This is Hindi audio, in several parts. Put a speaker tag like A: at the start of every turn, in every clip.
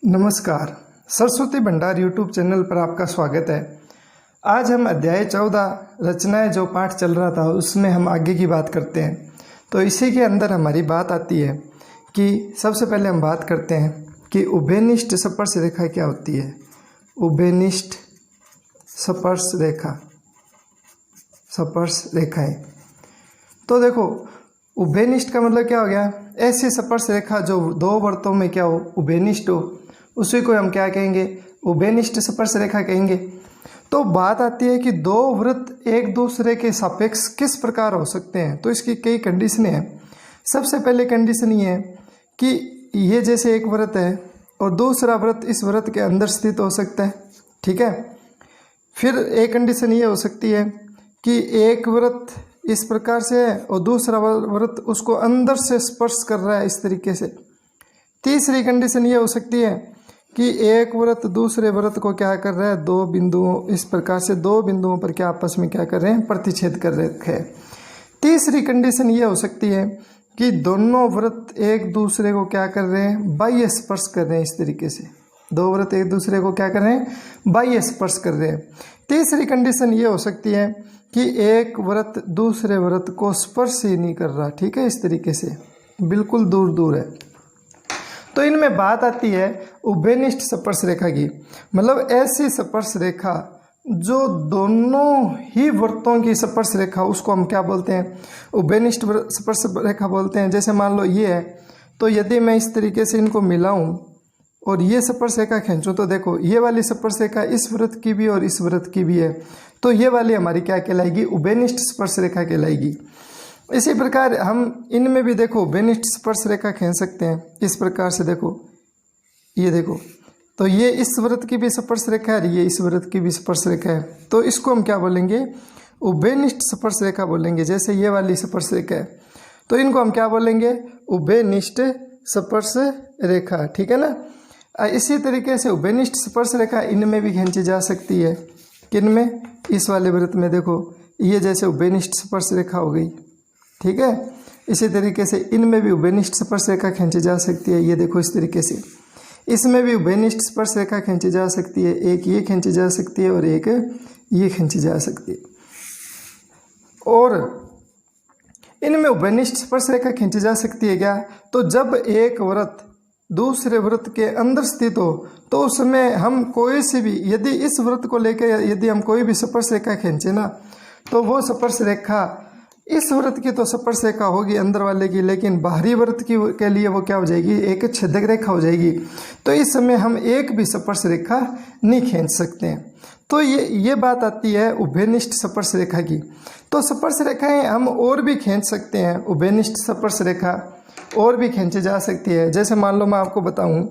A: नमस्कार, सरस्वती भंडार यूट्यूब चैनल पर आपका स्वागत है। आज हम अध्याय 14 रचनाएं जो पाठ चल रहा था उसमें हम आगे की बात करते हैं। तो इसी के अंदर हमारी बात आती है कि सबसे पहले हम बात करते हैं कि उभयनिष्ठ स्पर्श रेखा क्या होती है। उभयनिष्ठ स्पर्श रेखाएं। तो देखो, उभयनिष्ठ का मतलब क्या हो गया? ऐसी स्पर्श रेखा जो दो वृत्तों में क्या हो, उभयनिष्ठ हो, उसी को हम क्या कहेंगे? उभयनिष्ठ स्पर्श रेखा कहेंगे। तो बात आती है कि दो वृत्त एक दूसरे के सापेक्ष किस प्रकार हो सकते हैं। तो इसकी कई कंडीशनें हैं। सबसे पहले कंडीशन ये है कि ये जैसे एक वृत्त है और दूसरा वृत्त इस वृत्त के अंदर स्थित हो सकता है, ठीक है। फिर एक कंडीशन ये हो सकती है कि एक वृत्त इस प्रकार से है और दूसरा वृत्त उसको अंदर से स्पर्श कर रहा है इस तरीके से। तीसरी कंडीशन ये हो सकती है कि एक वृत्त दूसरे वृत्त को क्या कर रहा है, दो बिंदुओं, इस प्रकार से दो बिंदुओं पर क्या आपस में क्या कर रहे हैं, प्रतिच्छेद कर रखे हैं। तीसरी कंडीशन ये हो सकती है कि दोनों वृत्त एक दूसरे को क्या कर रहे हैं, बाह्य स्पर्श कर रहे हैं। इस तरीके से दो वृत्त एक दूसरे को क्या कर रहे हैं, बाह्य स्पर्श कर रहे हैं। तीसरी कंडीशन ये हो सकती है कि एक वृत्त दूसरे वृत्त को स्पर्श ही नहीं कर रहा, ठीक है, इस तरीके से बिल्कुल दूर दूर है। तो इनमें बात आती है उभयनिष्ठ स्पर्श रेखा की। मतलब ऐसी स्पर्श रेखा जो दोनों ही वृत्तों की स्पर्श रेखा, उसको हम क्या बोलते हैं? उभयनिष्ठ स्पर्श रेखा बोलते हैं। जैसे मान लो ये है, तो यदि मैं इस तरीके से इनको मिलाऊं और ये स्पर्श रेखा खींचूं, तो देखो ये वाली स्पर्श रेखा इस वृत्त की भी और इस वृत्त की भी है, तो ये वाली हमारी क्या कहलाएगी? उभयनिष्ठ स्पर्श रेखा कहलाएगी। इसी प्रकार हम इनमें भी देखो उभयनिष्ठ स्पर्श रेखा खींच सकते हैं इस प्रकार से। देखो ये देखो, तो ये इस वृत्त की भी स्पर्श रेखा है, ये इस वृत्त की भी स्पर्श रेखा है, तो इसको हम क्या बोलेंगे? उभयनिष्ठ स्पर्श रेखा बोलेंगे। जैसे ये वाली स्पर्श रेखा है, तो इनको हम क्या बोलेंगे? उभयनिष्ठ स्पर्श रेखा, ठीक है ना। इसी तरीके से उभयनिष्ठ स्पर्श रेखा इनमें भी खींची जा सकती है। किन में? इस वाले वृत्त में। देखो ये जैसे उभयनिष्ठ स्पर्श रेखा हो गई, ठीक है। इसी तरीके से इनमें भी उभयनिष्ठ स्पर्श रेखा खींची जा सकती है। ये देखो इस तरीके से इसमें भी उभयनिष्ठ स्पर्श रेखा खींची जा सकती है। एक ये खींची जा सकती है और एक ये खींची जा सकती है। और इनमें उभयनिष्ठ स्पर्श रेखा खींची जा सकती है क्या? तो जब एक वृत्त दूसरे वृत्त के अंदर स्थित हो, तो उसमें हम कोई से भी, यदि इस वृत्त को लेकर यदि हम कोई भी स्पर्श रेखा खींचे ना, तो वो स्पर्श रेखा इस वृत्त की तो स्पर्श रेखा होगी अंदर वाले की, लेकिन बाहरी वृत्त की के लिए वो क्या हो जाएगी? एक छेदक रेखा हो जाएगी। तो इस समय हम एक भी स्पर्श रेखा नहीं खींच सकते हैं। तो ये बात आती है उभयनिष्ठ स्पर्श रेखा की। तो स्पर्श रेखाएं हम और भी खींच सकते हैं। उभयनिष्ठ स्पर्श रेखा और भी खींची जा सकती है। जैसे मान लो मैं आपको बताऊं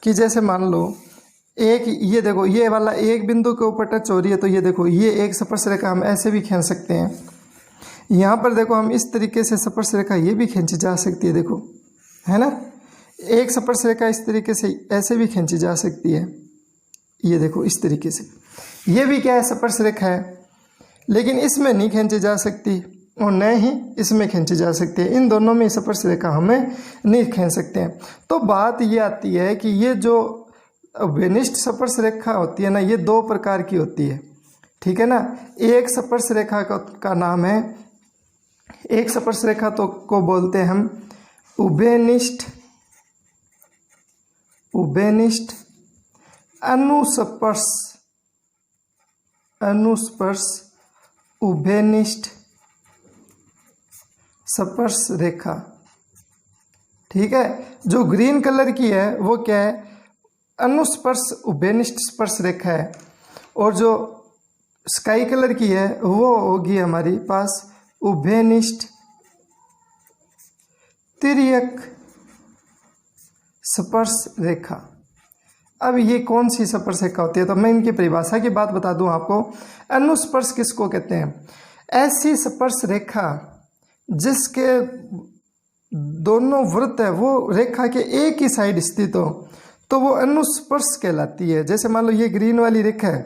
A: कि जैसे मान लो एक, ये देखो ये वाला एक बिंदु के ऊपर टच हो रही है, तो ये देखो ये एक स्पर्श रेखा हम ऐसे भी खींच सकते हैं। यहाँ पर देखो हम इस तरीके से स्पर्श रेखा ये भी खींची जा सकती है, देखो है ना। एक स्पर्श रेखा इस तरीके से ऐसे भी खींची जा सकती है। ये देखो इस तरीके से, ये भी क्या है? स्पर्श रेखा है, लेकिन इसमें नहीं खींची जा सकती और न ही इसमें खींची जा सकती है। इन दोनों में स्पर्श रेखा हमें नहीं खींच सकते हैं। तो बात ये आती है कि ये जो उभयनिष्ठ स्पर्श रेखा होती है ना, ये दो प्रकार की होती है, ठीक है ना। एक स्पर्श रेखा का नाम है, एक स्पर्श रेखा तो को बोलते हैं हम उभयनिष्ठ अनुस्पर्श उभयनिष्ठ स्पर्श रेखा, ठीक है। जो ग्रीन कलर की है वो क्या है? अनुस्पर्श उभयनिष्ठ स्पर्श रेखा है। और जो स्काई कलर की है वो होगी हमारी पास उभयनिष्ठ तिर्यक स्पर्श रेखा। अब ये कौन सी स्पर्श रेखा होती है? तो मैं इनकी परिभाषा की बात बता दूं आपको। अनुस्पर्श किसको कहते हैं? ऐसी स्पर्श रेखा जिसके दोनों वृत्त है वो रेखा के एक ही साइड स्थित हो, तो वो अनुस्पर्श कहलाती है। जैसे मान लो ये ग्रीन वाली रेखा है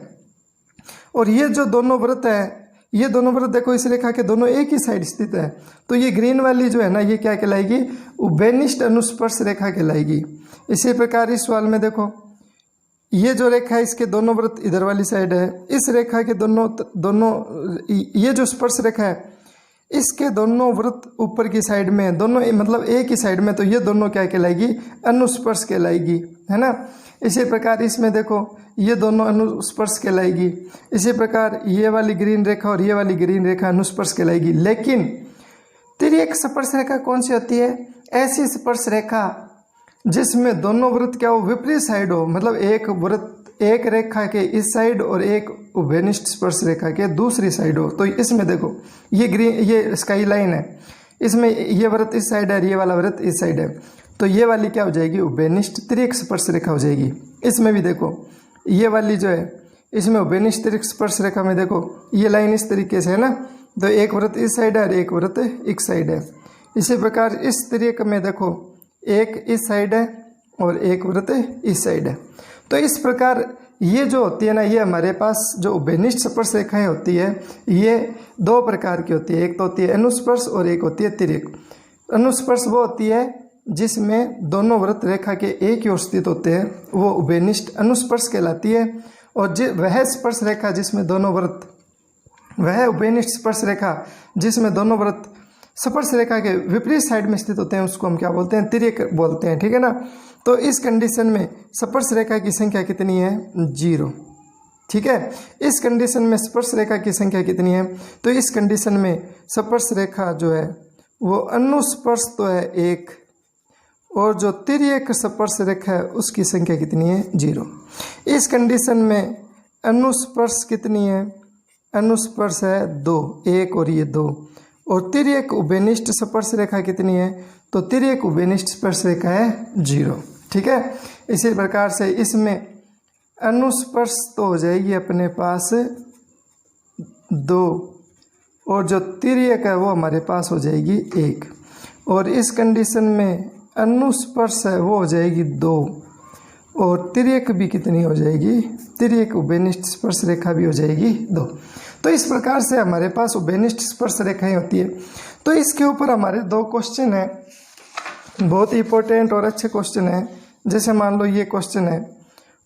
A: और ये जो दोनों वृत्त है, ये दोनों वृत्त देखो इस रेखा के दोनों एक ही साइड स्थित है, तो ये ग्रीन वाली जो है ना, ये क्या कहलाएगी? उभयनिष्ठ अनुस्पर्श रेखा कहलाएगी। इसी प्रकार इस सवाल में देखो ये जो रेखा है इसके दोनों वृत्त इधर वाली साइड है, इस रेखा के दोनों ये जो स्पर्श रेखा है इसके दोनों वृत्त ऊपर की साइड में, दोनों मतलब एक ही साइड में, तो ये दोनों क्या कहलाएगी, अनुस्पर्श कहलाएगी, है ना। इसी प्रकार इसमें देखो ये दोनों अनुस्पर्श कहलाएगी। इसी प्रकार ये वाली ग्रीन रेखा और ये वाली ग्रीन रेखा अनुस्पर्श कहलाएगी। लेकिन तिर्यक स्पर्श रेखा कौन सी होती है, ऐसी स्पर्श रेखा जिसमें दोनों वृत्त क्या हो, विपरीत साइड हो, मतलब एक वृत्त एक रेखा के इस साइड और एक उभयनिष्ठ स्पर्श रेखा के दूसरी साइड हो। तो इसमें देखो ये ग्रीन, ये स्काई लाइन है, इसमें ये वृत्त इस साइड है, ये वाला वृत्त इस साइड है, तो ये वाली क्या हो जाएगी, उभयनिष्ठ तिर्यक स्पर्श रेखा हो जाएगी। इसमें भी देखो ये वाली जो है इसमें उभयनिष्ठ तिर्यक स्पर्श रेखा में देखो ये लाइन इस तरीके से है ना, तो एक वृत्त इस साइड है और एक वृत्त इस साइड है। इसी प्रकार इस तिर्यक में देखो एक इस साइड है और एक वृत्त इस साइड है। तो इस प्रकार ये जो होती है ना, ये हमारे पास जो उभयनिष्ठ स्पर्श रेखाएं होती है ये दो प्रकार की होती है। एक तो होती है अनुस्पर्श और एक होती है तिर्यक। अनुस्पर्श वो होती है जिसमें दोनों वृत्त रेखा के एक ही ओर स्थित होते हैं, वो उभयनिष्ठ अनुस्पर्श कहलाती है। और वह स्पर्श रेखा जिसमें दोनों वृत्त, वह उभयनिष्ठ स्पर्श रेखा जिसमें दोनों वृत्त स्पर्श रेखा के विपरीत साइड में स्थित होते हैं, उसको हम क्या बोलते हैं, तिर्यक बोलते हैं, ठीक है ना। तो इस कंडीशन में स्पर्श रेखा की संख्या कितनी है, 0, ठीक है। इस कंडीशन में स्पर्श रेखा की संख्या कितनी है, तो इस कंडीशन में स्पर्श रेखा जो है वो अनुस्पर्श तो है 1 और जो तिर्यक स्पर्श रेखा है उसकी संख्या कितनी है, 0। इस कंडीशन में अनुस्पर्श कितनी है, अनुस्पर्श है 2, 1 और ये 2, और तिर्यक उभयनिष्ठ स्पर्श रेखा कितनी है, तो तिर्यक उभयनिष्ठ स्पर्श रेखा है 0, ठीक है। इसी प्रकार से इसमें अनुस्पर्श तो हो जाएगी अपने पास 2 और जो तिर्यक है वो हमारे पास हो जाएगी 1, और इस कंडीशन में अनुस्पर्श है वो हो जाएगी 2 और तिर्यक भी कितनी हो जाएगी, तिर्यक उभयनिष्ठ स्पर्श रेखा भी हो जाएगी 2। तो इस प्रकार से हमारे पास उभयनिष्ठ स्पर्श रेखाएं होती है। तो इसके ऊपर हमारे 2 क्वेश्चन है, बहुत इंपॉर्टेंट और अच्छे क्वेश्चन है। जैसे मान लो ये क्वेश्चन है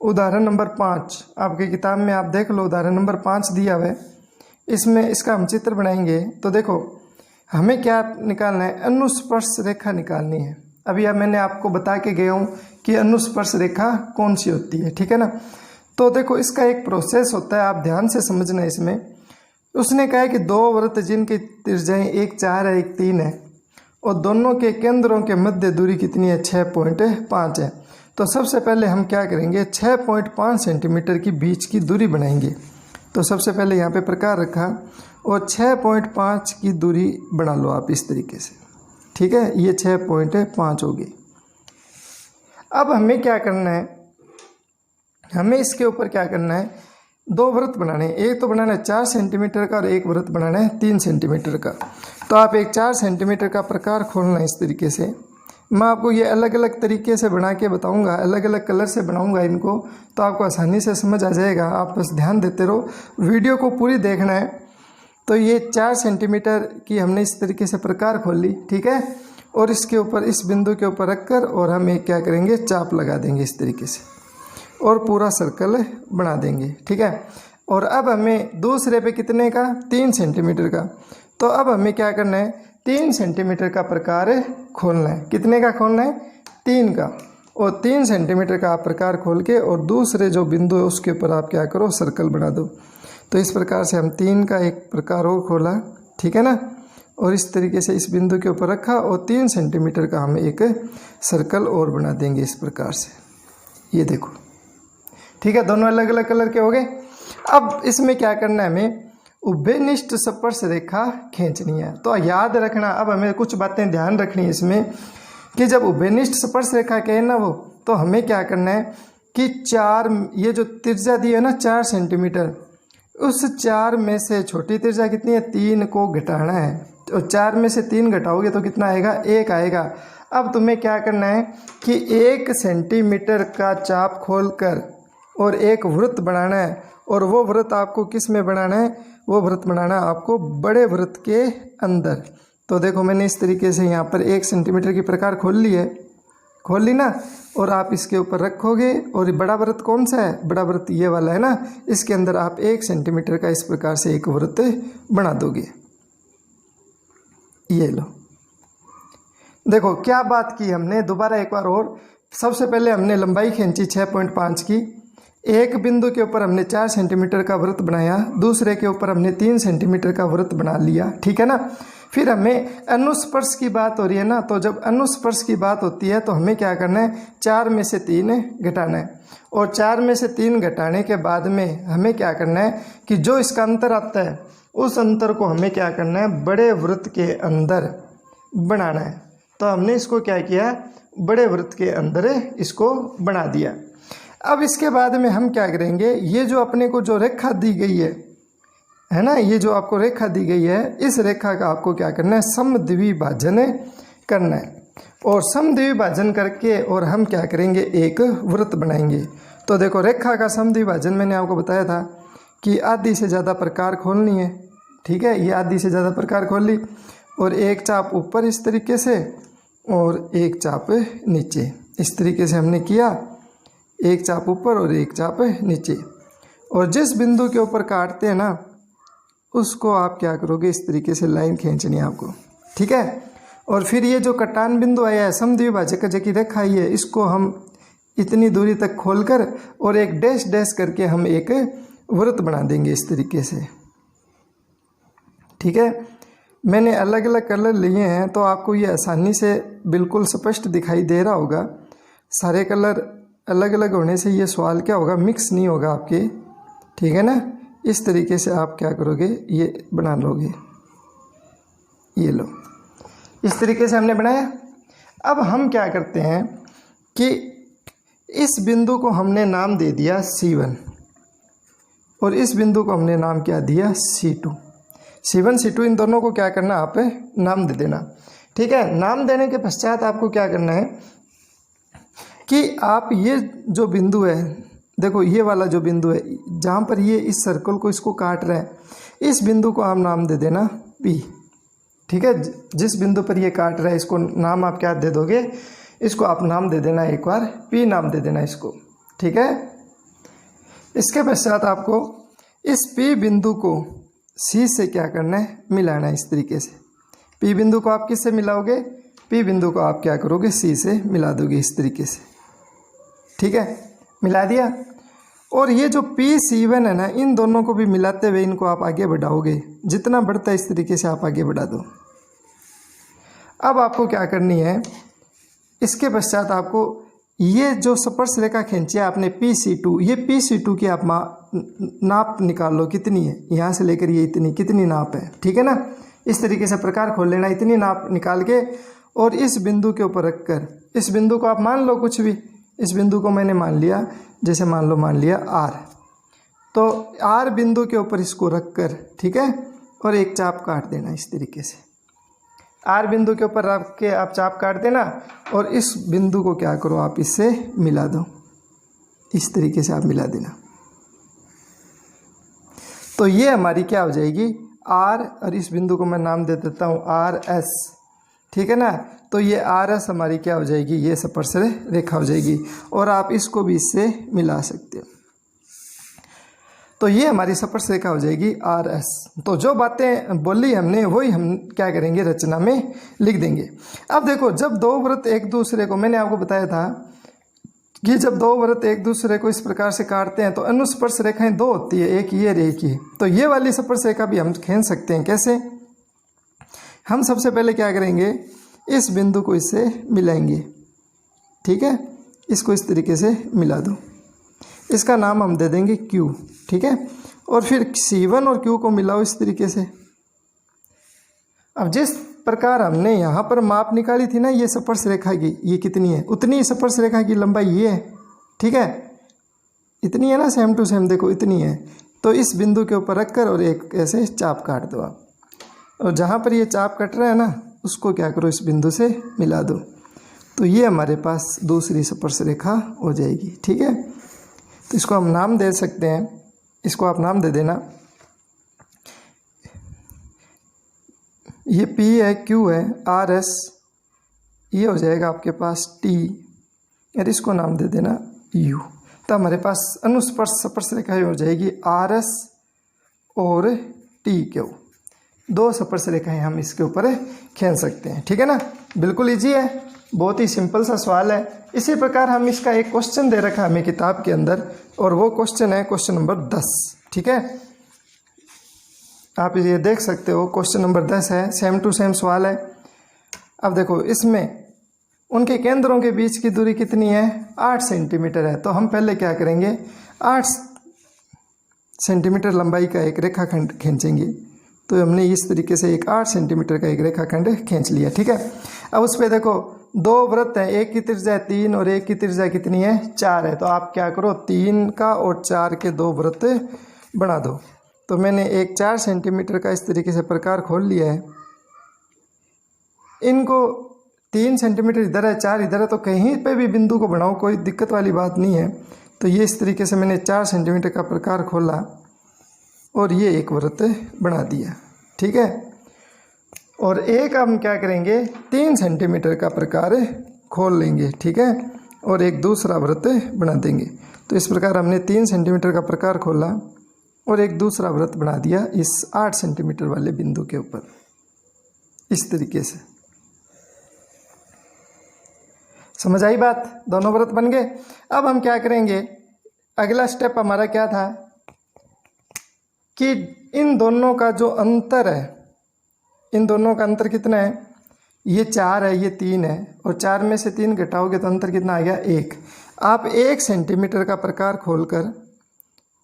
A: उदाहरण नंबर 5, आपकी किताब में आप देख लो उदाहरण नंबर 5 दिया हुआ है, इसमें इसका हम चित्र बनाएंगे। तो देखो हमें क्या निकालना है, अनुस्पर्श रेखा निकालनी है। अभी अब मैंने आपको बता के गया हूँ कि अनुस्पर्श रेखा कौन सी होती है, ठीक है ना। तो देखो इसका एक प्रोसेस होता है, आप ध्यान से समझना। इसमें उसने कहा है कि 2 वृत्त जिनकी त्रिज्याएं एक 4 है एक 3 है और दोनों के केंद्रों के मध्य दूरी कितनी है, 6.5 है। तो सबसे पहले हम क्या करेंगे, 6.5 सेंटीमीटर की बीच की दूरी बनाएंगे। तो सबसे पहले यहाँ पे प्रकार रखा और 6.5 की दूरी बना लो आप इस तरीके से, ठीक है। ये 6.5 होगी। अब हमें क्या करना है, हमें इसके ऊपर क्या करना है, 2 वृत्त बनाने हैं। एक तो बनाना है 4 सेंटीमीटर का और एक वृत्त बनाना है 3 सेंटीमीटर का। तो आप एक 4 सेंटीमीटर का प्रकार खोलना है इस तरीके से। मैं आपको ये अलग अलग तरीके से बना के बताऊंगा, अलग अलग कलर से बनाऊंगा इनको, तो आपको आसानी से समझ आ जाएगा। आप बस ध्यान देते रहो, वीडियो को पूरी देखना है। तो ये 4 सेंटीमीटर की हमने इस तरीके से प्रकार खोल ली, ठीक है। और इसके ऊपर इस बिंदु के ऊपर रखकर और हम एक क्या करेंगे, चाप लगा देंगे इस तरीके से और पूरा सर्कल बना देंगे, ठीक है। और अब हमें दूसरे पे कितने का, 3 सेंटीमीटर का। तो अब हमें क्या करना है, 3 सेंटीमीटर का प्रकार खोलना है। कितने का खोलना है, 3 का। और 3 सेंटीमीटर का आप प्रकार खोल के और दूसरे जो बिंदु है उसके ऊपर आप क्या करो, सर्कल बना दो। तो इस प्रकार से हम 3 का एक प्रकार और खोला, ठीक है ना, और इस तरीके से इस बिंदु के ऊपर रखा और 3 सेंटीमीटर का हम एक सर्कल और बना देंगे इस प्रकार से। ये देखो, ठीक है, दोनों अलग अलग कलर के हो गए। अब इसमें क्या करना है, हमें उभयनिष्ठ स्पर्श रेखा खींचनी है। तो याद रखना, अब हमें कुछ बातें ध्यान रखनी है इसमें कि जब उभयनिष्ठ स्पर्श रेखा कहे ना वो, तो हमें क्या करना है कि 4, ये जो त्रिज्या दी है ना 4 सेंटीमीटर, उस 4 में से छोटी त्रिज्या कितनी है, 3 को घटाना है। और 4 में से 3 घटाओगे तो कितना आएगा, 1 आएगा। अब तुम्हें क्या करना है कि 1 सेंटीमीटर का चाप खोलकर और एक वृत्त बनाना है। और वो वृत्त आपको किस में बनाना है, वो वृत्त बनाना है आपको बड़े वृत्त के अंदर। तो देखो मैंने इस तरीके से यहाँ पर 1 सेंटीमीटर की प्रकार खोल ली है, खोल ली ना, और आप इसके ऊपर रखोगे। और ये बड़ा वृत्त कौन सा है, बड़ा वृत्त ये वाला है ना, इसके अंदर आप 1 सेंटीमीटर का इस प्रकार से एक वृत्त बना दोगे। ये लो, देखो क्या बात की हमने, दोबारा एक बार और। सबसे पहले हमने लंबाई खींची 6.5 की, एक बिंदु के ऊपर हमने 4 सेंटीमीटर का वृत्त बनाया, दूसरे के ऊपर हमने 3 सेंटीमीटर का वृत्त बना लिया, ठीक है ना। फिर हमें अनुस्पर्श की बात हो रही है ना, तो जब अनुस्पर्श की बात होती है तो हमें क्या करना है, 4 में से 3 घटाना है। और 4 में से 3 घटाने के बाद में हमें क्या करना है कि जो इसका अंतर आता है उस अंतर को हमें क्या करना है, बड़े वृत्त के अंदर बनाना है। तो हमने इसको क्या किया, बड़े वृत्त के अंदर इसको बना दिया। अब इसके बाद में हम क्या करेंगे, ये जो अपने को जो रेखा दी गई है ना, ये जो आपको रेखा दी गई है, इस रेखा का आपको क्या करना है, समद्विभाजन करना है। और समद्विभाजन करके और हम क्या करेंगे, एक वृत्त बनाएंगे। तो देखो रेखा का समद्विभाजन मैंने आपको बताया था कि आधी से ज़्यादा प्रकार खोलनी है, ठीक है। ये आधी से ज़्यादा प्रकार खोल ली, और एक चाप ऊपर इस तरीके से और एक चाप नीचे, इस तरीके से हमने किया, एक चाप ऊपर और एक चाप नीचे। और जिस बिंदु के ऊपर काटते हैं ना, उसको आप क्या करोगे, इस तरीके से लाइन खींचनी है आपको, ठीक है। और फिर ये जो कटान बिंदु आया है, समद्विभाजक की रेखा आई है, इसको हम इतनी दूरी तक खोलकर और एक डैश डैश करके हम एक वृत्त बना देंगे इस तरीके से, ठीक है। मैंने अलग अलग कलर लिए हैं तो आपको ये आसानी से बिल्कुल स्पष्ट दिखाई दे रहा होगा। सारे कलर अलग अलग होने से ये सवाल क्या होगा, मिक्स नहीं होगा आपके, ठीक है ना। इस तरीके से आप क्या करोगे, ये बना लोगे, ये लो, इस तरीके से हमने बनाया। अब हम क्या करते हैं कि इस बिंदु को हमने नाम दे दिया C1 और इस बिंदु को हमने नाम क्या दिया, C2। C1 C2 इन दोनों को क्या करना, आप नाम दे देना, ठीक है। नाम देने के पश्चात आपको क्या करना है कि आप ये जो बिंदु है, देखो ये वाला जो बिंदु है जहाँ पर ये इस सर्कल को इसको काट रहा है, इस बिंदु को आप नाम दे देना P, ठीक है। जिस बिंदु पर ये काट रहा है इसको नाम आप क्या दे दोगे, इसको आप नाम दे देना, एक बार P नाम दे देना इसको, ठीक है। इसके पश्चात आपको इस P बिंदु को C से क्या करना है, मिलाना है इस तरीके से। P बिंदु को आप किससे मिलाओगे, P बिंदु को आप क्या करोगे, C से मिला दोगे इस तरीके से, ठीक है। मिला दिया। और ये जो PC1 है ना, इन दोनों को भी मिलाते हुए इनको आप आगे बढ़ाओगे, जितना बढ़ता है इस तरीके से आप आगे बढ़ा दो। अब आपको क्या करनी है, इसके पश्चात आपको ये जो स्पर्श रेखा खींची है आपने PC2, ये PC2 की आप नाप निकाल लो कितनी है, यहाँ से लेकर ये इतनी कितनी नाप है, ठीक है ना। इस तरीके से प्रकार खोल लेना, इतनी नाप निकाल के और इस बिंदु के ऊपर रखकर, इस बिंदु को आप मान लो कुछ भी, इस बिंदु को मैंने मान लिया, जैसे मान लिया R, तो R बिंदु के ऊपर इसको रखकर, ठीक है, और एक चाप काट देना इस तरीके से। R बिंदु के ऊपर रख के आप चाप काट देना और इस बिंदु को क्या करो, आप इससे मिला दो, इस तरीके से आप मिला देना। तो ये हमारी क्या हो जाएगी, R, और इस बिंदु को मैं नाम दे देता हूँ RS, ठीक है ना। तो ये RS हमारी क्या हो जाएगी, ये स्पर्श रेखा हो जाएगी, और आप इसको भी इससे मिला सकते हो। तो ये हमारी स्पर्श रेखा हो जाएगी RS। तो जो बातें बोली हमने वही हम क्या करेंगे, रचना में लिख देंगे। अब देखो, जब दो वृत्त एक दूसरे को, मैंने आपको बताया था कि जब दो वृत्त एक दूसरे को इस प्रकार से काटते हैं तो अनुस्पर्श रेखाएं दो होती है, एक ये और एक ये। तो ये वाली स्पर्श रेखा भी हम खींच सकते हैं। कैसे, हम सबसे पहले क्या करेंगे, इस बिंदु को इससे मिलाएंगे, ठीक है, इसको इस तरीके से मिला दो, इसका नाम हम दे देंगे Q, ठीक है। और फिर C1 और Q को मिलाओ इस तरीके से। अब जिस प्रकार हमने यहाँ पर माप निकाली थी ना ये स्पर्श रेखा की, ये कितनी है, उतनी स्पर्श रेखा की लंबाई ये है, ठीक है, इतनी है ना, सेम टू सेम देखो इतनी है। तो इस बिंदु के ऊपर रखकर और एक ऐसे चाप काट दो आप, और जहाँ पर ये चाप कट रहा है ना उसको क्या करो, इस बिंदु से मिला दो। तो ये हमारे पास दूसरी स्पर्श रेखा हो जाएगी, ठीक है। तो इसको हम नाम दे सकते हैं, इसको आप नाम दे देना, ये P है, Q है, RS, ये हो जाएगा आपके पास T, और इसको नाम दे देना यू। तो हमारे पास अनुस्पर्श स्पर्श रेखाएं हो जाएगी आर एस और टी क्यू। 2 स्पर्श रेखाएं हम इसके ऊपर खींच सकते हैं। ठीक है ना, बिल्कुल इजी है, बहुत ही सिंपल सा सवाल है। इसी प्रकार हम इसका एक क्वेश्चन दे रखा है हमें किताब के अंदर, और वो क्वेश्चन है क्वेश्चन नंबर 10। ठीक है, आप ये देख सकते हो क्वेश्चन नंबर 10 है, सेम टू सेम सवाल है। अब देखो इसमें उनके केंद्रों के बीच की दूरी कितनी है, 8 सेंटीमीटर है। तो हम पहले क्या करेंगे, 8 सेंटीमीटर लंबाई का एक रेखाखंड खींचेंगे। तो हमने इस तरीके से एक 8 सेंटीमीटर का एक रेखाखंड खींच लिया। ठीक है, अब उस पर देखो 2 वृत्त हैं, एक की त्रिज्या 3 और एक की त्रिज्या कितनी है, 4 है। तो आप क्या करो, 3 का और 4 के 2 वृत्त बना दो। तो मैंने एक 4 सेंटीमीटर का इस तरीके से प्रकार खोल लिया है। इनको 3 सेंटीमीटर इधर है, 4 इधर है, तो कहीं पे भी बिंदु को बनाओ, कोई दिक्कत वाली बात नहीं है। तो ये इस तरीके से मैंने 4 सेंटीमीटर का प्रकार खोला और ये एक वृत्त बना दिया। ठीक है, और एक हम क्या करेंगे, 3 सेंटीमीटर का प्रकार खोल लेंगे। ठीक है, और एक दूसरा वृत्त बना देंगे। तो इस प्रकार हमने 3 सेंटीमीटर का प्रकार खोला और एक दूसरा वृत्त बना दिया इस 8 सेंटीमीटर वाले बिंदु के ऊपर, इस तरीके से। समझ आई बात, दोनों वृत्त बन गए। अब हम क्या करेंगे, अगला स्टेप हमारा क्या था कि इन दोनों का जो अंतर है, इन दोनों का अंतर कितना है, ये 4 है, ये 3 है, और 4 में से 3 घटाओगे तो अंतर कितना आ गया, 1। आप 1 सेंटीमीटर का प्रकार खोलकर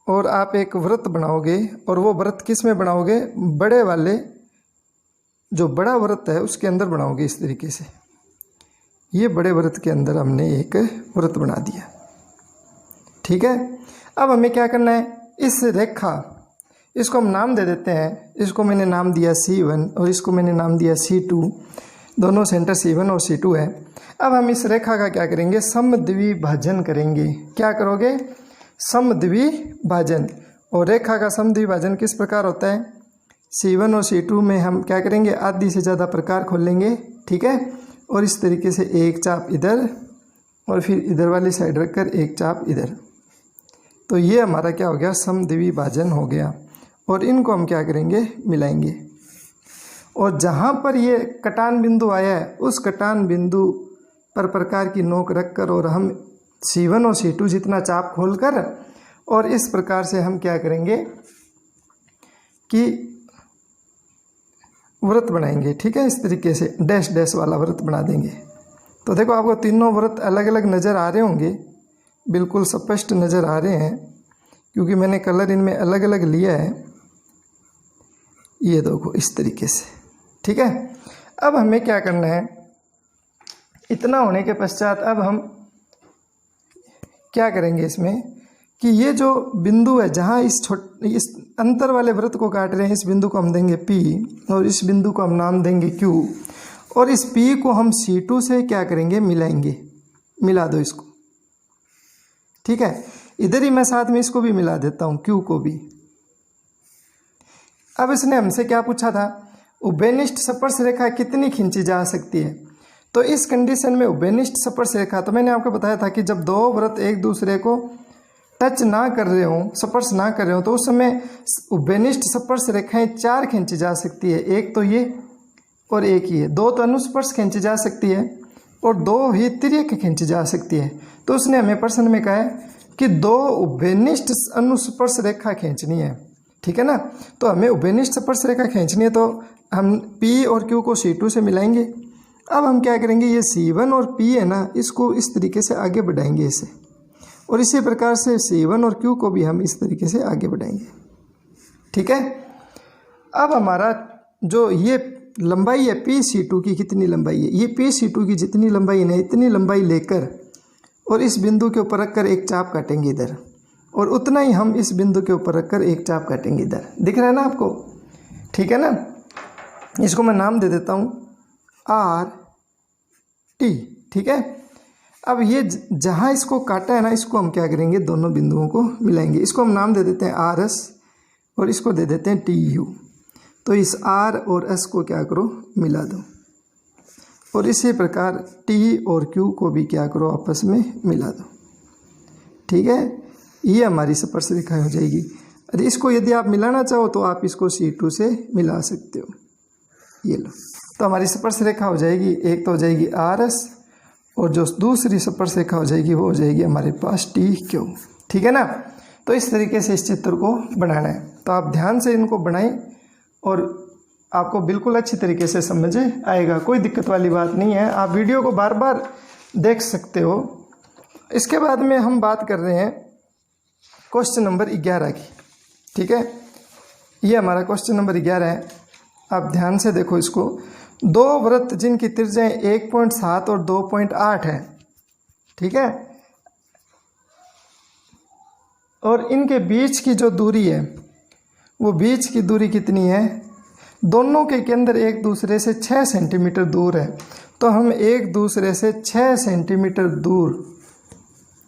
A: और आप एक वृत्त बनाओगे, और वो वृत्त किस में बनाओगे, बड़े वाले जो बड़ा वृत्त है उसके अंदर बनाओगे। इस तरीके से ये बड़े वृत्त के अंदर हमने एक वृत्त बना दिया। ठीक है, अब हमें क्या करना है, इस रेखा, इसको हम नाम दे देते हैं। इसको मैंने नाम दिया C1 और इसको मैंने नाम दिया C2। दोनों सेंटर C1 और C2 है। अब हम इस रेखा का क्या करेंगे, समद्विभाजन करेंगे। क्या करोगे, समद्विभाजन। और रेखा का समद्विभाजन किस प्रकार होता है, C1 और C2 में हम क्या करेंगे, आधी से ज़्यादा प्रकार खोल लेंगे। ठीक है, और इस तरीके से एक चाप इधर और फिर इधर वाली साइड रखकर एक चाप इधर। तो ये हमारा क्या हो गया, समद्विभाजन हो गया। और इनको हम क्या करेंगे, मिलाएंगे। और जहाँ पर ये कटान बिंदु आया है उस कटान बिंदु पर प्रकार की नोक रखकर और हम C1 और C2 जितना चाप खोलकर और इस प्रकार से हम क्या करेंगे कि वृत्त बनाएंगे। ठीक है, इस तरीके से डैश डैश वाला वृत्त बना देंगे। तो देखो आपको तीनों वृत्त अलग अलग नज़र आ रहे होंगे, बिल्कुल स्पष्ट नज़र आ रहे हैं क्योंकि मैंने कलर इनमें अलग अलग लिया है। ये देखो इस तरीके से। ठीक है, अब हमें क्या करना है, इतना होने के पश्चात अब हम क्या करेंगे इसमें कि ये जो बिंदु है जहाँ इस अंतर वाले वृत्त को काट रहे हैं, इस बिंदु को हम देंगे P और इस बिंदु को हम नाम देंगे Q, और इस P को हम C2 से क्या करेंगे, मिलाएंगे। मिला दो इसको। ठीक है, इधर ही मैं साथ में इसको भी मिला देता हूँ, Q को भी। अब इसने हमसे क्या पूछा था, उभयनिष्ठ स्पर्श रेखा कितनी खींची जा सकती है। तो इस कंडीशन में उभयनिष्ठ स्पर्श रेखा, तो मैंने आपको बताया था कि जब 2 वृत्त एक दूसरे को टच ना कर रहे हो, स्पर्श ना कर रहे हो, तो उस समय उभयनिष्ठ स्पर्श रेखाएं 4 खींची जा सकती है। एक तो ये और एक ये, 2 तो अनुस्पर्श खींची जा सकती है और 2 ही तिर्यक खींची जा सकती है। तो उसने हमें प्रश्न में कहा है कि 2 उभयनिष्ठ अनुस्पर्श रेखा खींचनी है। ठीक है ना, तो हमें उभयनिष्ठ स्पर्श रेखा खींचनी है, तो हम P और Q को C2 से मिलाएंगे। अब हम क्या करेंगे, ये C1 और P है ना, इसको इस तरीके से आगे बढ़ाएंगे इसे, और इसी प्रकार से C1 और Q को भी हम इस तरीके से आगे बढ़ाएंगे। ठीक है, अब हमारा जो ये लंबाई है PC2 की कितनी लंबाई है, ये PC2 की जितनी लंबाई है इतनी लंबाई लेकर और इस बिंदु के ऊपर रखकर एक चाप काटेंगे इधर, और उतना ही हम इस बिंदु के ऊपर रखकर एक चाप काटेंगे इधर। दिख रहा है ना आपको। ठीक है ना, इसको मैं नाम दे देता हूँ RT। ठीक है, अब ये जहाँ इसको काटा है ना, इसको हम क्या करेंगे, दोनों बिंदुओं को मिलाएंगे। इसको हम नाम दे देते हैं RS और इसको दे देते हैं TU। तो इस R और S को क्या करो, मिला दो। और इसी प्रकार टी और क्यू को भी क्या करो, आपस में मिला दो। ठीक है, ये हमारी स्पर्श रेखा हो जाएगी। अरे इसको यदि आप मिलाना चाहो तो आप इसको C2 से मिला सकते हो। ये लो, तो हमारी स्पर्श रेखा हो जाएगी, एक तो हो जाएगी RS और जो दूसरी स्पर्श रेखा हो जाएगी वो हो जाएगी हमारे पास TQ। ठीक है ना। तो इस तरीके से इस चित्र को बनाना है। तो आप ध्यान से इनको बनाएं और आपको बिल्कुल अच्छी तरीके से समझ आएगा, कोई दिक्कत वाली बात नहीं है। आप वीडियो को बार बार देख सकते हो। इसके बाद में हम बात कर रहे हैं क्वेश्चन नंबर 11 की। ठीक है, ये हमारा क्वेश्चन नंबर 11 है। आप ध्यान से देखो इसको। दो वृत्त जिनकी त्रिज्याएं 1.7 और 2.8 है। ठीक है, और इनके बीच की जो दूरी है वो बीच की दूरी कितनी है, दोनों के केंद्र एक दूसरे से 6 सेंटीमीटर दूर है। तो हम एक दूसरे से 6 सेंटीमीटर दूर,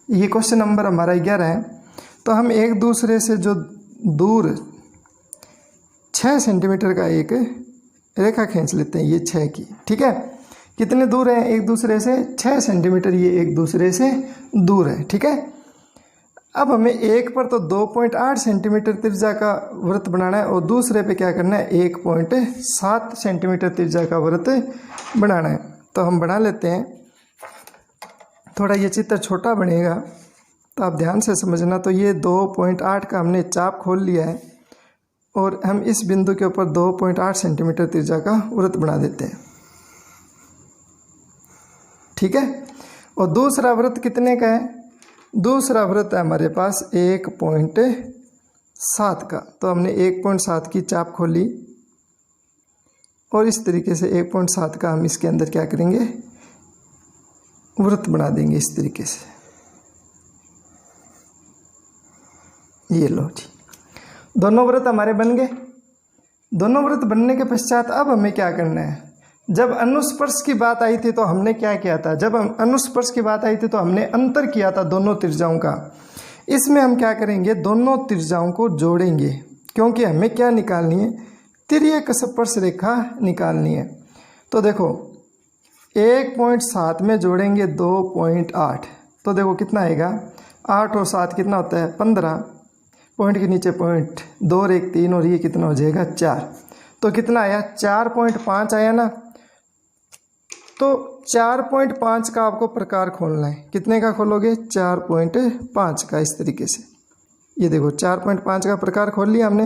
A: ये क्वेश्चन नंबर हमारा 11 है। तो हम एक दूसरे से जो दूर 6 सेंटीमीटर का एक रेखा खींच लेते हैं, ये 6 की। ठीक है, कितने दूर हैं एक दूसरे से, 6 सेंटीमीटर ये एक दूसरे से दूर है। ठीक है, अब हमें एक पर तो 2.8 सेंटीमीटर त्रिज्या का वृत्त बनाना है और दूसरे पे क्या करना है, 1.7 सेंटीमीटर त्रिज्या का वृत्त बनाना है। तो हम बना लेते हैं। थोड़ा ये चित्र छोटा बनेगा तो आप ध्यान से समझना। तो ये 2.8 का हमने चाप खोल लिया है और हम इस बिंदु के ऊपर 2.8 सेंटीमीटर त्रिज्या का वृत्त बना देते हैं। ठीक है, और दूसरा वृत्त कितने का है, दूसरा वृत्त है हमारे पास 1.7 का। तो हमने 1.7 की चाप खोली और इस तरीके से 1.7 का हम इसके अंदर क्या करेंगे, वृत्त बना देंगे इस तरीके से। ये लो जी, दोनों वृत्त हमारे बन गए। दोनों वृत्त बनने के पश्चात अब हमें क्या करना है, जब अनुस्पर्श की बात आई थी तो हमने क्या किया था, जब हम अनुस्पर्श की बात आई थी तो हमने अंतर किया था दोनों त्रिज्याओं का। इसमें हम क्या करेंगे, दोनों त्रिज्याओं को जोड़ेंगे, क्योंकि हमें क्या निकालनी है, तिर्यक स्पर्श रेखा निकालनी है। तो देखो 1.7 में जोड़ेंगे 2.8, तो देखो कितना आएगा, 8 और 7 कितना होता है, 15, पॉइंट के नीचे पॉइंट, 2 और 1 3 और ये कितना हो जाएगा 4। तो कितना आया, 4.5 आया ना। तो 4.5 का आपको प्रकार खोलना है। कितने का खोलोगे, 4.5 का। इस तरीके से ये देखो 4.5 का प्रकार खोल लिया हमने,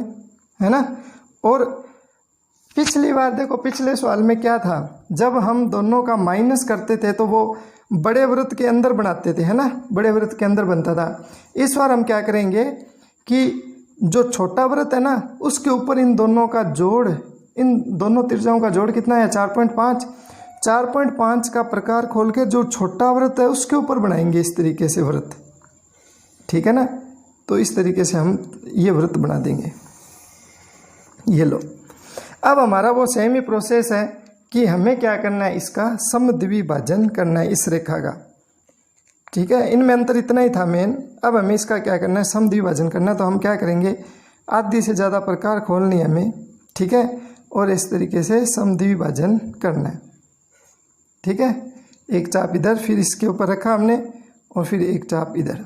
A: है ना। और पिछली बार देखो, पिछले सवाल में क्या था, जब हम दोनों का माइनस करते थे तो वो बड़े वृत्त के अंदर बनाते थे, है ना, बड़े वृत्त के अंदर बनता था। इस बार हम क्या करेंगे कि जो छोटा वृत्त है ना उसके ऊपर इन दोनों का जोड़, इन दोनों त्रिज्याओं का जोड़ कितना है, 4.5। 4.5 का प्रकार खोल के जो छोटा वृत्त है उसके ऊपर बनाएंगे इस तरीके से वृत्त। ठीक है ना, तो इस तरीके से हम ये वृत्त बना देंगे। ये लो, अब हमारा वो सेम ही प्रोसेस है कि हमें क्या करना है, इसका समद्विभाजन करना है इस रेखा का। ठीक है, इनमें अंतर इतना ही था मेन। अब हमें इसका क्या करना है, समद्विभाजन करना है। तो हम क्या करेंगे, आधी से ज़्यादा प्रकार खोलनी है हमें। ठीक है, और इस तरीके से समद्विभाजन करना है। ठीक है, एक चाप इधर, फिर इसके ऊपर रखा हमने, और फिर एक चाप इधर।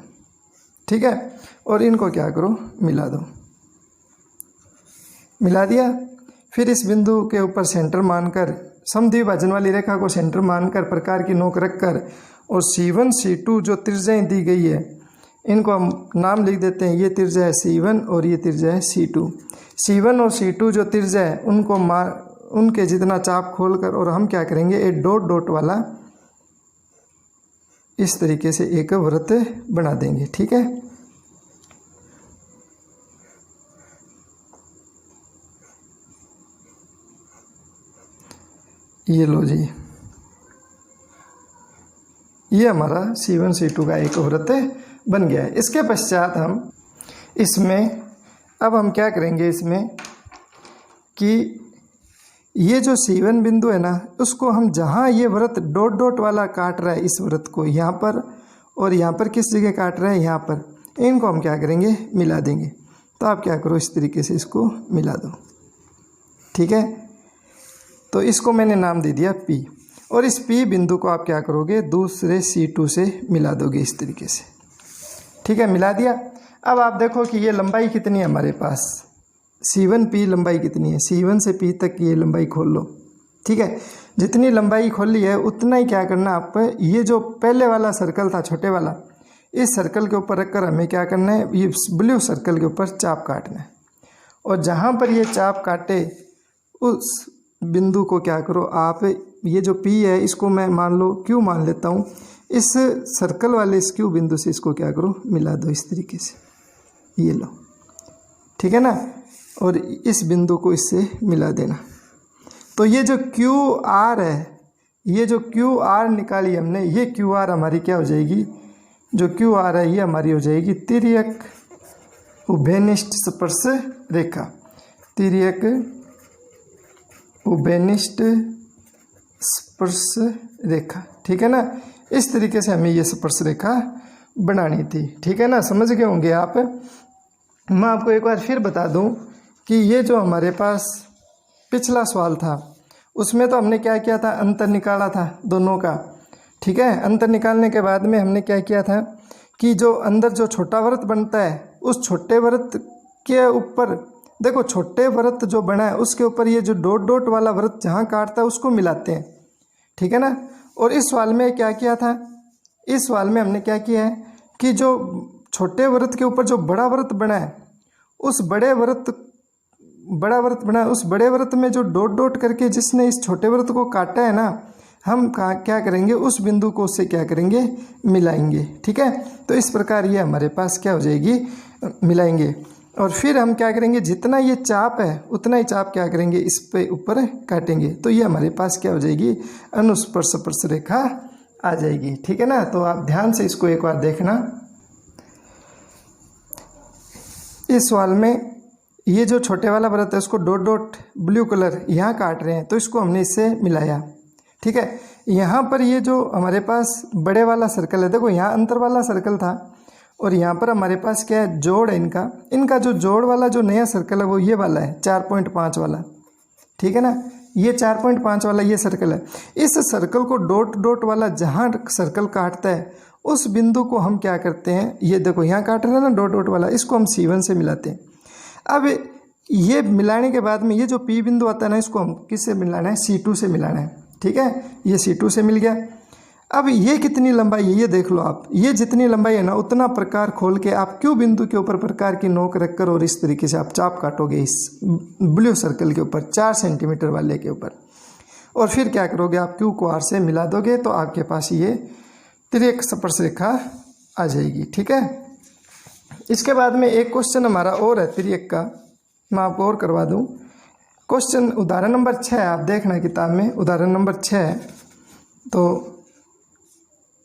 A: ठीक है, और इनको क्या करो, मिला दो। मिला दिया, फिर इस बिंदु के ऊपर सेंटर मानकर, समद्विभाजन वाली रेखा को सेंटर मानकर प्रकार की नोक रखकर, और C1 C2 जो त्रिज्याएं दी गई है इनको हम नाम लिख देते हैं। ये त्रिज्या है C1 और ये त्रिज्या है C2। C1 और C2 जो त्रिज्या है उनको उनके जितना चाप खोलकर, और हम क्या करेंगे, एक डॉट डॉट वाला इस तरीके से एक वृत्त बना देंगे। ठीक है, ये लो जी, ये हमारा C1 C2 का एक वृत्त बन गया है। इसके पश्चात हम इसमें, अब हम क्या करेंगे इसमें कि ये जो C1 बिंदु है ना उसको हम, जहाँ ये वृत्त डॉट डॉट वाला काट रहा है इस वृत्त को, यहाँ पर और यहाँ पर किस जगह काट रहा है, यहाँ पर, इनको हम क्या करेंगे, मिला देंगे। तो आप क्या करो, इस तरीके से इसको मिला दो। ठीक है, तो इसको मैंने नाम दे दिया P। और इस P बिंदु को आप क्या करोगे, दूसरे C2 से मिला दोगे इस तरीके से। ठीक है, मिला दिया। अब आप देखो कि ये लंबाई कितनी है हमारे पास, C1P लंबाई कितनी है, C1 से P तक ये लंबाई खोल लो। ठीक है, जितनी लंबाई खोली है उतना ही क्या करना आप, ये जो पहले वाला सर्कल था छोटे वाला, इस सर्कल के ऊपर रखकर हमें क्या करना है, ये ब्लू सर्कल के ऊपर चाप काटना है। और जहाँ पर ये चाप काटे उस बिंदु को क्या करो आप, ये जो P है इसको मैं मान लो Q मान लेता हूँ, इस सर्कल वाले इस Q बिंदु से इसको क्या करो, मिला दो इस तरीके से, ये लो। ठीक है ना, और इस बिंदु को इससे मिला देना। तो ये जो QR है, ये जो QR निकाली हमने, ये QR हमारी क्या हो जाएगी, जो QR है ये हमारी हो जाएगी तिर्यक उभयनिष्ठ स्पर्श रेखा, तिर्यक उभयनिष्ठ स्पर्श रेखा। ठीक है ना, इस तरीके से हमें ये स्पर्श रेखा बनानी थी। ठीक है ना, समझ गए होंगे आप। मैं आपको एक बार फिर बता दूं कि ये जो हमारे पास पिछला सवाल था उसमें तो हमने क्या किया था, अंतर निकाला था दोनों का। ठीक है, अंतर निकालने के बाद में हमने क्या किया था कि जो अंदर जो छोटा वृत्त बनता है उस छोटे वृत्त के ऊपर देखो, छोटे वृत्त जो बना है उसके ऊपर ये जो डॉट डॉट वाला वृत्त जहाँ काटता है उसको मिलाते हैं। ठीक है ना, और इस सवाल में क्या किया था, इस सवाल में हमने क्या किया है कि जो छोटे वृत्त के ऊपर जो बड़ा वृत्त बना है उस बड़े वृत्त उस बड़े वृत्त में जो डॉट डॉट करके जिसने इस छोटे वृत्त को काटा है ना, हम क्या करेंगे, उस बिंदु को उससे क्या करेंगे, मिलाएंगे। ठीक है, तो इस प्रकार ये हमारे पास क्या हो जाएगी, मिलाएंगे। और फिर हम क्या करेंगे, जितना ये चाप है उतना ही चाप क्या करेंगे, इस पे ऊपर काटेंगे। तो ये हमारे पास क्या हो जाएगी, अनुस्पर्श स्पर्श रेखा आ जाएगी। ठीक है ना, तो आप ध्यान से इसको एक बार देखना। इस सवाल में ये जो छोटे वाला वृत्त है उसको डॉट डॉट ब्लू कलर यहाँ काट रहे हैं, तो इसको हमने इससे मिलाया। ठीक है, यहाँ पर ये जो हमारे पास बड़े वाला सर्कल है, देखो यहाँ अंतर वाला सर्कल था और यहाँ पर हमारे पास क्या है, जोड़ है इनका जो जोड़ वाला जो नया सर्कल है वो ये वाला है 4.5 वाला। ठीक है ना, ये 4.5 वाला ये सर्कल है। इस सर्कल को डॉट डॉट वाला जहाँ सर्कल काटता है उस बिंदु को हम क्या करते हैं, ये देखो यहाँ काट रहे हैं ना डॉट डॉट वाला, इसको हम C1 से मिलाते हैं। अब ये मिलाने के बाद में ये जो P बिंदु आता है ना, इसको हम किससे मिलाना है, C2 से मिलाना है। ठीक है, ये C2 से मिल गया। अब ये कितनी लंबाई है ये देख लो आप, ये जितनी लंबाई है ना उतना प्रकार खोल के आप Q बिंदु के ऊपर प्रकार की नोक रखकर और इस तरीके से आप चाप काटोगे इस ब्लू सर्कल के ऊपर 4 सेंटीमीटर वाले के ऊपर, और फिर क्या करोगे आप Q को R से मिला दोगे तो आपके पास ये तिर्यक स्पर्श रेखा आ जाएगी। ठीक है, इसके बाद में एक क्वेश्चन हमारा और है तिर्यक का, मैं आपको और करवा दूं। क्वेश्चन उदाहरण नंबर 6 आप देखना किताब में, उदाहरण नंबर 6। तो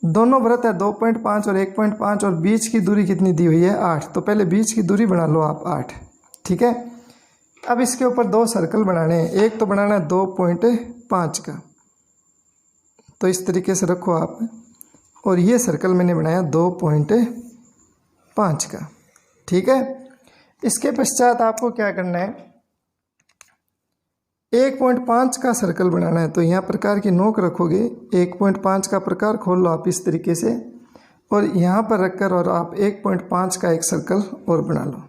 A: दोनों वृत्त है 2.5 और 1.5 और बीच की दूरी कितनी दी हुई है 8। तो पहले बीच की दूरी बना लो आप 8। ठीक है, अब इसके ऊपर 2 सर्कल बनाने हैं, एक तो बनाना है 2.5 का, तो इस तरीके से रखो आप, और ये सर्कल मैंने बनाया 2.5 का। ठीक है, इसके पश्चात आपको क्या करना है, 1.5 का सर्कल बनाना है। तो यहाँ प्रकार की नोक रखोगे, 1.5 का प्रकार खोल लो आप इस तरीके से, और यहाँ पर रखकर और आप 1.5 का एक सर्कल और बना लो।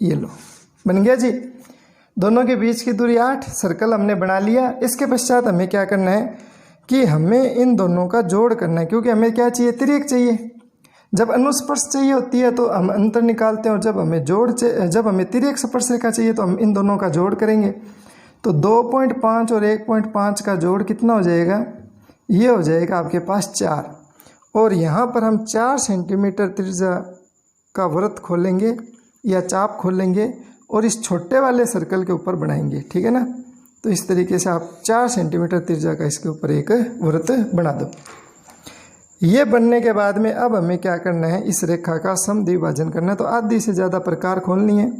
A: ये लो, बन गया जी। दोनों के बीच की दूरी 8, सर्कल हमने बना लिया। इसके पश्चात हमें क्या करना है कि हमें इन दोनों का जोड़ करना है, क्योंकि हमें क्या चाहिए, तिर्यक चाहिए। जब अनुस्पर्श चाहिए होती है तो हम अंतर निकालते हैं, और जब हमें तिर्यक स्पर्श रेखा चाहिए तो हम इन दोनों का जोड़ करेंगे। तो 2.5 और 1.5 का जोड़ कितना हो जाएगा, ये हो जाएगा आपके पास 4, और यहाँ पर हम 4 सेंटीमीटर त्रिज्या का वृत्त खोलेंगे या चाप खोलेंगे और इस छोटे वाले सर्कल के ऊपर बनाएंगे। ठीक है ना, तो इस तरीके से आप 4 सेंटीमीटर त्रिज्या का इसके ऊपर एक वृत्त बना दो। ये बनने के बाद में अब हमें क्या करना है, इस रेखा का समद्विभाजन करना है। तो आधी से ज़्यादा प्रकार खोलनी है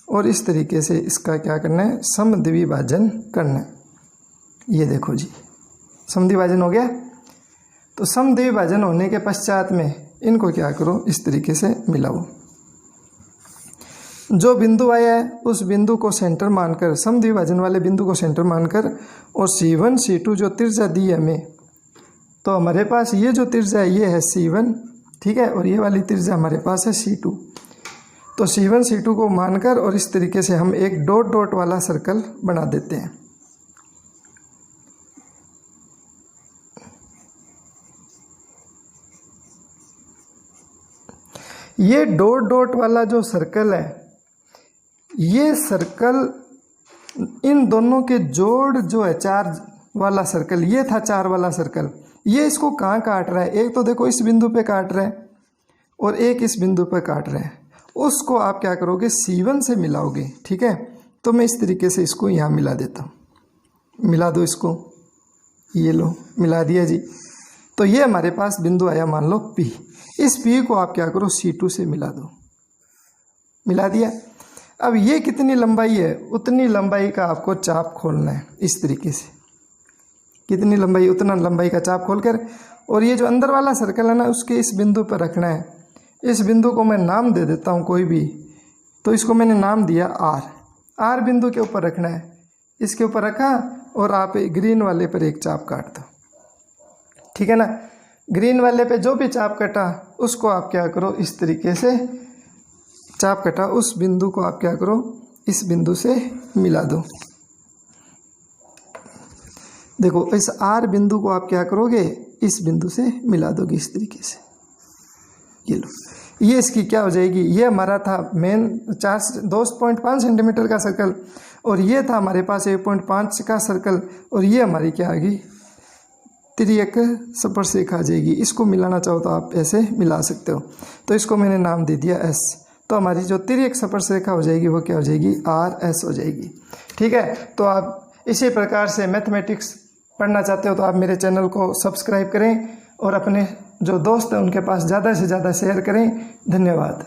A: और इस तरीके से इसका क्या करना है, समद्विभाजन करना है। ये देखो जी, समद्विभाजन हो गया। तो समद्विभाजन होने के पश्चात में इनको क्या करो, इस तरीके से मिलाओ। जो बिंदु आया है उस बिंदु को सेंटर मानकर, समद्विभाजन वाले बिंदु को सेंटर मानकर, और C1 C2 जो त्रिज्या दी है हमें, तो हमारे पास ये जो त्रिज्या है ये है C1, ठीक है, और ये वाली त्रिज्या हमारे पास है C2। तो C1 C2 को मानकर और इस तरीके से हम एक डॉट डॉट वाला सर्कल बना देते हैं। ये डॉट डॉट वाला जो सर्कल है, ये सर्कल इन दोनों के जोड़ जो है, चार वाला सर्कल, ये था चार वाला सर्कल, ये इसको कहाँ काट रहा है, एक तो देखो इस बिंदु पे काट रहा है और एक इस बिंदु पे काट रहा है। उसको आप क्या करोगे, C1 से मिलाओगे, ठीक है। तो मैं इस तरीके से इसको यहाँ मिला देता हूँ, मिला दो इसको, ये लो मिला दिया जी। तो ये हमारे पास बिंदु आया मान लो P। इस P को आप क्या करो, C2 से मिला दो, मिला दिया। अब ये कितनी लंबाई है, उतनी लंबाई का आपको चाप खोलना है इस तरीके से, कितनी लंबाई उतना लंबाई का चाप खोलकर, और ये जो अंदर वाला सर्कल है ना उसके इस बिंदु पर रखना है। इस बिंदु को मैं नाम दे देता हूँ कोई भी, तो इसको मैंने नाम दिया R बिंदु के ऊपर रखना है, इसके ऊपर रखा और आप ग्रीन वाले पर एक चाप काट दो, ठीक है ना। ग्रीन वाले पे जो भी चाप कटा उसको आप क्या करो, इस तरीके से चाप कटा उस बिंदु को आप क्या करो, इस बिंदु से मिला दो। देखो इस R बिंदु को आप क्या करोगे, इस बिंदु से मिला दोगे इस तरीके से, ये लो। ये इसकी क्या हो जाएगी, ये हमारा था मेन 2.5 सेंटीमीटर का सर्कल, और ये था हमारे पास 1.5 का सर्कल, और ये हमारी क्या आ गई, तिर्यक स्पर्शरेखा आ जाएगी। इसको मिलाना चाहो तो आप ऐसे मिला सकते हो। तो इसको मैंने नाम दे दिया S। तो हमारी जो तिर्यक स्पर्शरेखा हो जाएगी वो क्या हो जाएगी, RS हो जाएगी, ठीक है। तो आप इसी प्रकार से मैथमेटिक्स पढ़ना चाहते हो तो आप मेरे चैनल को सब्सक्राइब करें और अपने जो दोस्त हैं उनके पास ज़्यादा से ज़्यादा शेयर करें। धन्यवाद।